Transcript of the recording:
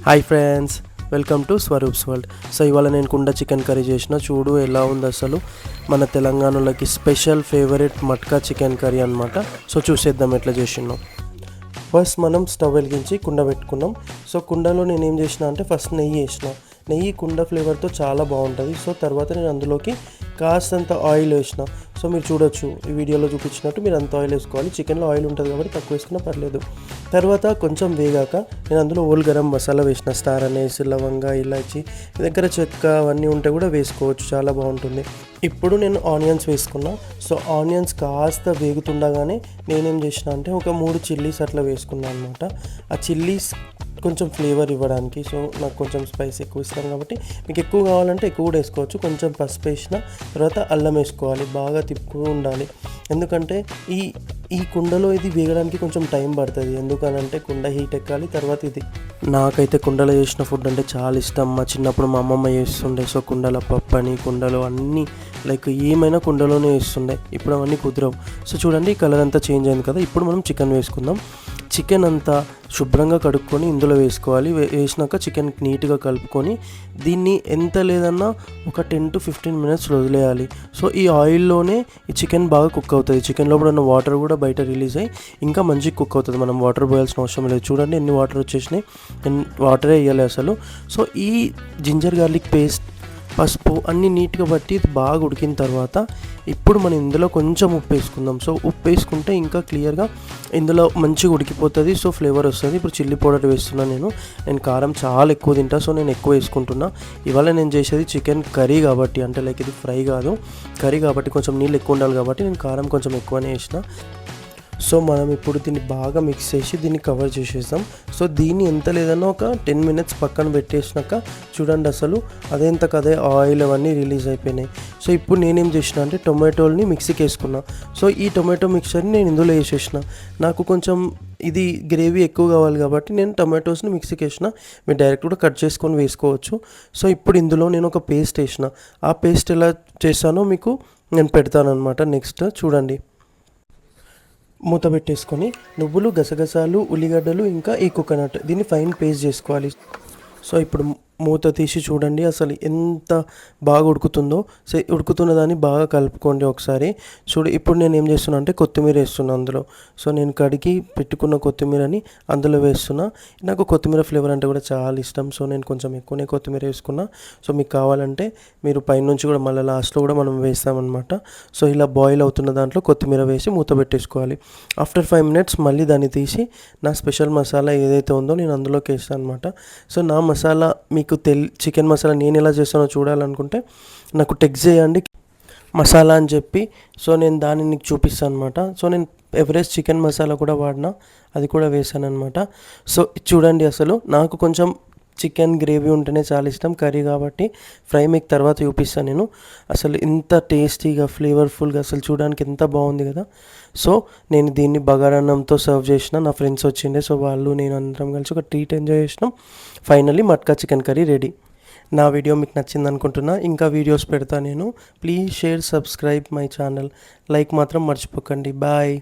Hi friends, welcome to Swaroop's world. So ఇవాళ నేను కుండ చికెన్ కర్రీ చేసిన. చూడు ఎలా ఉంది అసలు. మన తెలంగాణలోకి special favourite matka chicken curry అనమాట. సో చూసేద్దాం ఎట్లా చేసినాం. ఫస్ట్ మనం స్టవ్ వెలిగించి కుండ పెట్టుకున్నాం. సో కుండలో నేను ఏం చేసిన అంటే ఫస్ట్ నెయ్యి వేసిన. నెయ్యి కుండ ఫ్లేవర్తో చాలా బాగుంటుంది. సో తర్వాత నేను అందులోకి కాస్తంత ఆయిల్ వేసిన. సో మీరు చూడొచ్చు ఈ వీడియోలో చూపించినట్టు మీరు అంత ఆయిల్ వేసుకోవాలి. చికెన్లో ఆయిల్ ఉంటుంది కాబట్టి తక్కువ వేసుకున్నా పర్లేదు. తర్వాత కొంచెం వేగాక నేను అందులో ఓల్ గరం మసాలా వేసిన. స్టార్ అనేస్, లవంగ, ఇలాచి, మీ దగ్గర చెక్క అవన్నీ ఉంటే కూడా వేసుకోవచ్చు, చాలా బాగుంటుంది. ఇప్పుడు నేను ఆనియన్స్ వేసుకున్నా. సో ఆనియన్స్ కాస్త వేగుతుండగానే నేనేం చేసిన అంటే ఒక 3 చిల్లీస్ అట్లా వేసుకున్నాను అనమాట. ఆ చిల్లీస్ కొంచెం ఫ్లేవర్ ఇవ్వడానికి. సో నాకు కొంచెం స్పైస్ ఎక్కువ ఇస్తాను కాబట్టి మీకు ఎక్కువ కావాలంటే ఎక్కువ కూడా వేసుకోవచ్చు. కొంచెం పసుపు వేసిన తర్వాత అల్లం వేసుకోవాలి. బాగా తిప్పుతూ ఉండాలి. ఎందుకంటే ఈ కుండలో ఇది వేగడానికి కొంచెం టైం పడుతుంది. ఎందుకనంటే కుండ హీట్ ఎక్కాలి. తర్వాత ఇది నాకైతే కుండలో చేసిన ఫుడ్ అంటే చాలా ఇష్టం. మా చిన్నప్పుడు మా అమ్మమ్మ చేస్తుండే. సో కుండల పప్పు అని, కుండలో అన్నీ లైక్ ఏమైనా కుండలోనే వేస్తుండే. ఇప్పుడు అవన్నీ కుదరవు. సో చూడండి కలర్ అంతా చేంజ్ అయింది కదా. ఇప్పుడు మనం చికెన్ వేసుకుందాం. చికెన్ అంతా శుభ్రంగా కడుక్కొని ఇందులో వేసుకోవాలి. వేసినాక చికెన్ నీట్గా కలుపుకొని దీన్ని ఎంత లేదన్నా ఒక 10 to 15 minutes వదిలేయాలి. సో ఈ ఆయిల్లోనే ఈ చికెన్ బాగా కుక్ అవుతుంది. చికెన్లో కూడా ఉన్న వాటర్ కూడా బయట రిలీజ్ అయ్యి ఇంకా మంచిగా కుక్ అవుతుంది. మనం వాటర్ పోయాల్సిన అవసరం లేదు. చూడండి ఎన్ని వాటర్ వచ్చేసినాయి. వాటరే వేయాలి అసలు. సో ఈ జింజర్ గార్లిక్ పేస్ట్, పసుపు అన్నీ నీట్గా పట్టి బాగా ఉడికిన తర్వాత ఇప్పుడు మనం ఇందులో కొంచెం ఉప్పు వేసుకుందాం. సో ఉప్పు వేసుకుంటే ఇంకా క్లియర్గా ఇందులో మంచిగా ఉడికిపోతుంది. సో ఫ్లేవర్ వస్తుంది. ఇప్పుడు చిల్లీ పౌడర్ వేస్తున్నాను. నేను కారం చాలా ఎక్కువ తింటా. సో నేను ఎక్కువ వేసుకుంటున్నా. ఇవాళ నేను చేసేది చికెన్ కర్రీ కాబట్టి, అంటే లైక్ ఇది ఫ్రై కాదు, కర్రీ కాబట్టి కొంచెం నీళ్ళు ఎక్కువ ఉండాలి కాబట్టి నేను కారం కొంచెం ఎక్కువనే వేసిన. సో మనం ఇప్పుడు దీన్ని బాగా మిక్స్ చేసి దీన్ని కవర్ చేసేస్తాం. సో దీన్ని ఎంత లేదన్నా ఒక 10 minutes పక్కన పెట్టేసినాక చూడండి అసలు అదేంత కదే ఆయిల్ అవన్నీ రిలీజ్ అయిపోయినాయి. సో ఇప్పుడు నేనేం చేసిన అంటే టొమాటోల్ని మిక్సీకి వేసుకున్నా. సో ఈ టొమాటో మిక్చర్ని నేను ఇందులో వేసేసిన. నాకు కొంచెం ఇది గ్రేవీ ఎక్కువ కావాలి కాబట్టి నేను టొమాటోస్ని మిక్సీకి వేసిన. మీరు డైరెక్ట్ కూడా కట్ చేసుకొని వేసుకోవచ్చు. సో ఇప్పుడు ఇందులో నేను ఒక పేస్ట్ వేసిన. ఆ పేస్ట్ ఎలా చేస్తానో మీకు నేను పెడతాను అనమాట. నెక్స్ట్ చూడండి. మూత పెట్టేసుకొని నువ్వులు, గసగసాలు, ఉల్లిగడ్డలు, ఇంకా ఈ కోకోనట్ దీన్ని ఫైన్ పేస్ట్ చేసుకోవాలి. సో ఇప్పుడు మూత తీసి చూడండి అసలు ఎంత బాగా ఉడుకుతుందో. సో ఉడుకుతున్న దాన్ని బాగా కలుపుకోండి ఒకసారి. ఇప్పుడు నేను ఏం చేస్తున్నా అంటే కొత్తిమీర వేస్తున్నా అందులో. సో నేను కడిగి పెట్టుకున్న కొత్తిమీరని అందులో వేస్తున్నా. నాకు కొత్తిమీర ఫ్లేవర్ అంటే కూడా చాలా ఇష్టం. సో నేను కొంచెం ఎక్కువనే కొత్తిమీర వేసుకున్నా. సో మీకు కావాలంటే మీరు పైనుంచి కూడా మళ్ళీ లాస్ట్లో కూడా మనం వేస్తామన్నమాట. సో ఇలా బాయిల్ అవుతున్న దాంట్లో కొత్తిమీర వేసి మూత పెట్టేసుకోవాలి. ఆఫ్టర్ 5 minutes మళ్ళీ దాన్ని తీసి నా స్పెషల్ మసాలా ఏదైతే ఉందో నేను అందులోకి వేస్తాను అనమాట. సో నా మసాలా మీకు చికెన్ మసాలా నేను ఎలా చేస్తానో చూడాలనుకుంటే నాకు టెక్స్ట్ చేయండి మసాలా అని చెప్పి. సో నేను దాన్ని నీకు చూపిస్తాను అనమాట. సో నేను ఎవరెస్ట్ చికెన్ మసాలా కూడా వాడినా, అది కూడా వేసాను అనమాట. సో చూడండి అసలు నాకు కొంచెం చికెన్ గ్రేవీ ఉంటేనే చాలా ఇష్టం, కర్రీ కాబట్టి ఫ్రై మీకు తర్వాత చూపిస్తాను నేను. అసలు ఇంత టేస్టీగా ఫ్లేవర్ఫుల్గా అసలు చూడడానికి ఎంత బాగుంది కదా. సో నేను దీన్ని బగారన్నంతో సర్వ్ చేసిన. నా ఫ్రెండ్స్ వచ్చిండే. సో వాళ్ళు నేను అందరం కలిసి ఒక ట్రీట్ ఎంజాయ్ చేసినాం. Finally matka chicken curry ready. నా వీడియో మీకు నచ్చింది అనుకుంటున్నా. ఇంకా వీడియోస్ పెడతా నేను. Please share, subscribe my channel. Like మాత్రం మర్చిపోకండి. బాయ్.